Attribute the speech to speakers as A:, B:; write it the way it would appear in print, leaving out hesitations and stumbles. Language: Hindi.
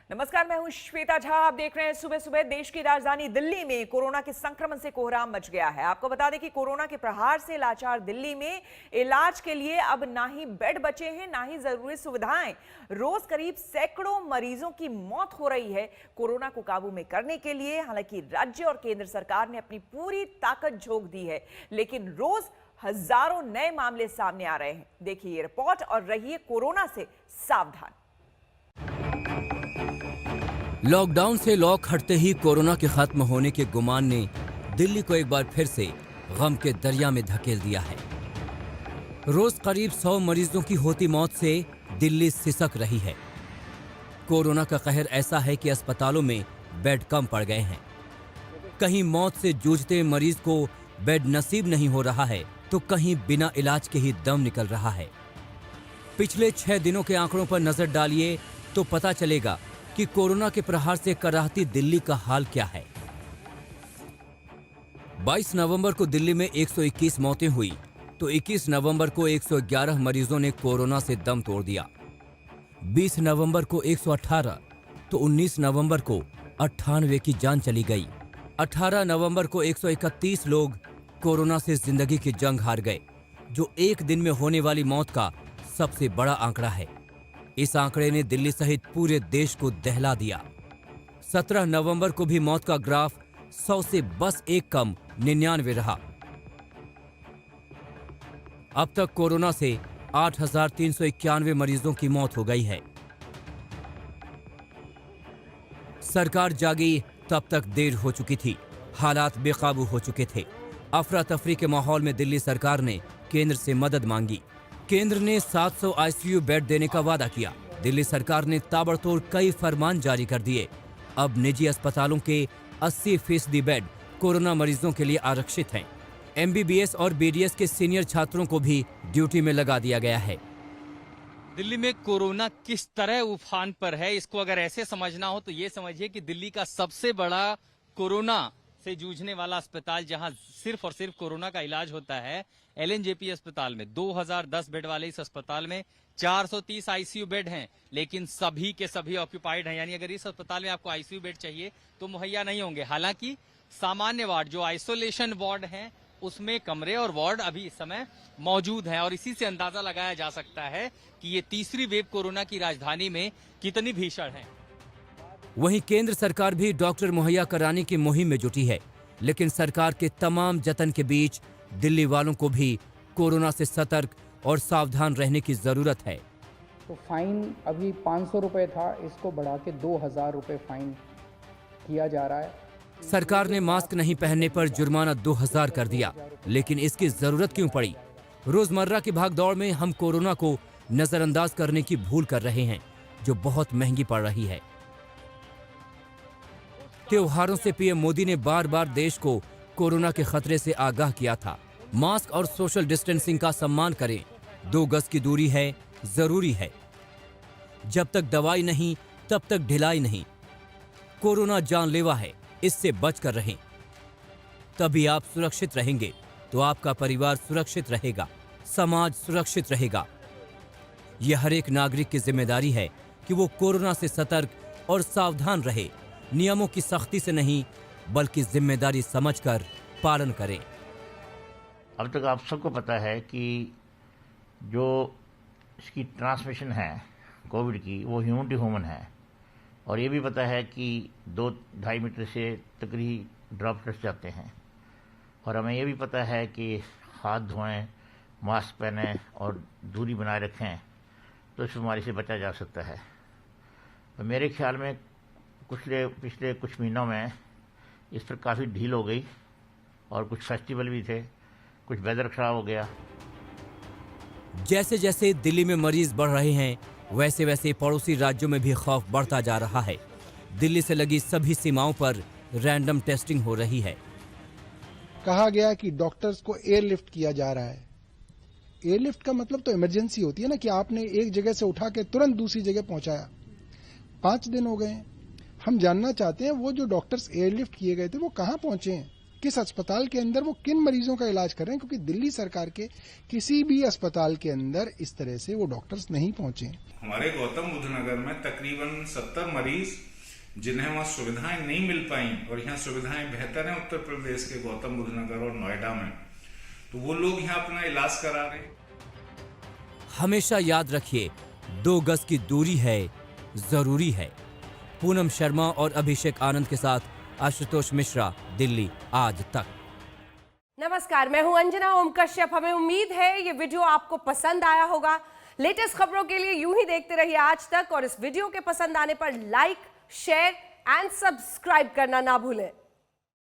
A: नमस्कार, मैं हूं श्वेता झा। आप देख रहे हैं सुबह सुबह। देश की राजधानी दिल्ली में कोरोना के संक्रमण से कोहराम मच गया है। आपको बता दें कि कोरोना के प्रहार से लाचार दिल्ली में इलाज के लिए अब ना ही बेड बचे हैं, ना ही जरूरी सुविधाएं। रोज करीब सैकड़ों मरीजों की मौत हो रही है। कोरोना को काबू में करने के लिए हालांकि राज्य और केंद्र सरकार ने अपनी पूरी ताकत झोंक दी है, लेकिन रोज हजारों नए मामले सामने आ रहे हैं। देखिए ये रिपोर्ट और रहिए कोरोना से सावधान।
B: लॉकडाउन से लॉक हटते ही कोरोना के खत्म होने के गुमान ने दिल्ली को एक बार फिर से गम के दरिया में धकेल दिया है। रोज करीब 100 मरीजों की होती मौत से दिल्ली सिसक रही है। कोरोना का कहर ऐसा है कि अस्पतालों में बेड कम पड़ गए हैं। कहीं मौत से जूझते मरीज को बेड नसीब नहीं हो रहा है, तो कहीं बिना इलाज के ही दम निकल रहा है। पिछले 6 दिनों के आंकड़ों पर नजर डालिए तो पता चलेगा कि कोरोना के प्रहार से कराहती दिल्ली का हाल क्या है। 22 नवंबर को दिल्ली में 121 मौतें हुई, तो 21 नवंबर को 111 मरीजों ने कोरोना से दम तोड़ दिया। 20 नवंबर को 118, तो 19 नवंबर को 98 की जान चली गई। 18 नवंबर को 131 लोग कोरोना से जिंदगी की जंग हार गए, जो एक दिन में होने वाली मौत का सबसे बड़ा आंकड़ा है। इस आंकड़े ने दिल्ली सहित पूरे देश को दहला दिया। 17 नवंबर को भी मौत का ग्राफ 100 से बस एक कम 99 रहा। अब तक कोरोना से 8,391 मरीजों की मौत हो गई है। सरकार जागी तब तक देर हो चुकी थी। हालात बेकाबू हो चुके थे। अफरा तफरी के माहौल में दिल्ली सरकार ने केंद्र से मदद मांगी। केंद्र ने 700 आईसीयू बेड देने का वादा किया। दिल्ली सरकार ने ताबड़तोड़ कई फरमान जारी कर दिए। अब निजी अस्पतालों के 80% बेड कोरोना मरीजों के लिए आरक्षित हैं। एमबीबीएस और बीडीएस के सीनियर छात्रों को भी ड्यूटी में लगा दिया गया है।
C: दिल्ली में कोरोना किस तरह उफान पर है, इसको अगर ऐसे समझना हो तो ये समझिए कि दिल्ली का सबसे बड़ा कोरोना से जूझने वाला अस्पताल, जहां सिर्फ और सिर्फ कोरोना का इलाज होता है, एलएनजेपी अस्पताल में 2010 बेड वाले इस अस्पताल में 430 आईसीयू बेड हैं, लेकिन सभी के सभी ऑक्यूपाइड हैं। यानी अगर इस अस्पताल में आपको आईसीयू बेड चाहिए तो मुहैया नहीं होंगे। हालांकि सामान्य वार्ड, जो आइसोलेशन वार्ड हैं, उसमें कमरे और वार्ड अभी इस समय मौजूद हैं, और इसी से अंदाजा लगाया जा सकता है कि ये तीसरी वेव कोरोना की राजधानी में कितनी भीषण है।
B: वहीं केंद्र सरकार भी डॉक्टर मुहैया कराने की मुहिम में जुटी है, लेकिन सरकार के तमाम जतन के बीच दिल्ली वालों को भी कोरोना से सतर्क और सावधान रहने की जरूरत है।
D: तो फाइन अभी 500 रुपये था, इसको बढ़ा के 2000 रुपये फाइन किया जा रहा है।
B: सरकार ने मास्क नहीं पहनने पर जुर्माना 2000 कर दिया, लेकिन इसकी जरूरत क्यों पड़ी? रोजमर्रा की भागदौड़ में हम कोरोना को नजरअंदाज करने की भूल कर रहे हैं, जो बहुत महंगी पड़ रही है। त्योहारों से पीएम मोदी ने बार बार देश को कोरोना के खतरे से आगाह किया था। मास्क और सोशल डिस्टेंसिंग का सम्मान करें, 2 गज की दूरी है, जरूरी है। जब तक दवाई नहीं तब तक ढिलाई नहीं। कोरोना जानलेवा है, इससे बचकर रहें। तभी आप सुरक्षित रहेंगे तो आपका परिवार सुरक्षित रहेगा, समाज सुरक्षित रहेगा। यह हर एक नागरिक की जिम्मेदारी है कि वो कोरोना से सतर्क और सावधान रहे। नियमों की सख्ती से नहीं, बल्कि जिम्मेदारी समझकर पालन करें।
E: अब तक आप सबको पता है कि जो इसकी ट्रांसमिशन है कोविड की, वो ह्यूमन टू ह्यूमन है, और ये भी पता है कि 2-2.5 मीटर से तकरीबन ड्रॉपलेट्स जाते हैं, और हमें ये भी पता है कि हाथ धोएं, मास्क पहनें और दूरी बनाए रखें, तो इस बीमारी से बचा जा सकता है। तो मेरे ख्याल में पिछले कुछ महीनों में इस पर काफ़ी ढील हो गई, और कुछ फेस्टिवल भी थे, कुछ वेदर खराब हो गया।
B: जैसे जैसे दिल्ली में मरीज बढ़ रहे हैं, वैसे वैसे पड़ोसी राज्यों में भी खौफ बढ़ता जा रहा है। दिल्ली से लगी सभी सीमाओं पर रैंडम टेस्टिंग हो रही है।
F: कहा गया कि डॉक्टर्स को एयरलिफ्ट किया जा रहा है। एयरलिफ्ट का मतलब तो इमरजेंसी होती है ना, कि आपने एक जगह से उठा के तुरंत दूसरी जगह पहुंचाया। 5 दिन हो गए हैं। हम जानना चाहते हैं वो जो डॉक्टर्स एयरलिफ्ट किए गए थे वो कहां पहुंचे हैं। किस अस्पताल के अंदर वो किन मरीजों का इलाज कर रहे हैं, क्योंकि दिल्ली सरकार के किसी भी अस्पताल के अंदर इस तरह से वो डॉक्टर्स नहीं पहुंचे।
G: हमारे गौतम बुद्ध नगर में तकरीबन 70 मरीज जिन्हें वहां सुविधाएं नहीं मिल पाई, और यहाँ सुविधाएं बेहतर हैं उत्तर प्रदेश के गौतम बुद्ध नगर और नोएडा में, तो वो लोग यहाँ अपना इलाज करा रहे हैं।
B: हमेशा याद रखिए, 2 गज की दूरी है, जरूरी है। पूनम शर्मा और अभिषेक आनंद के साथ आशुतोष मिश्रा, दिल्ली आज तक।
H: नमस्कार, मैं हूं अंजना ओम कश्यप। हमें उम्मीद है ये वीडियो आपको पसंद आया होगा। लेटेस्ट खबरों के लिए यूं ही देखते रहिए आज तक, और इस वीडियो के पसंद आने पर लाइक, शेयर एंड सब्सक्राइब करना ना भूलें।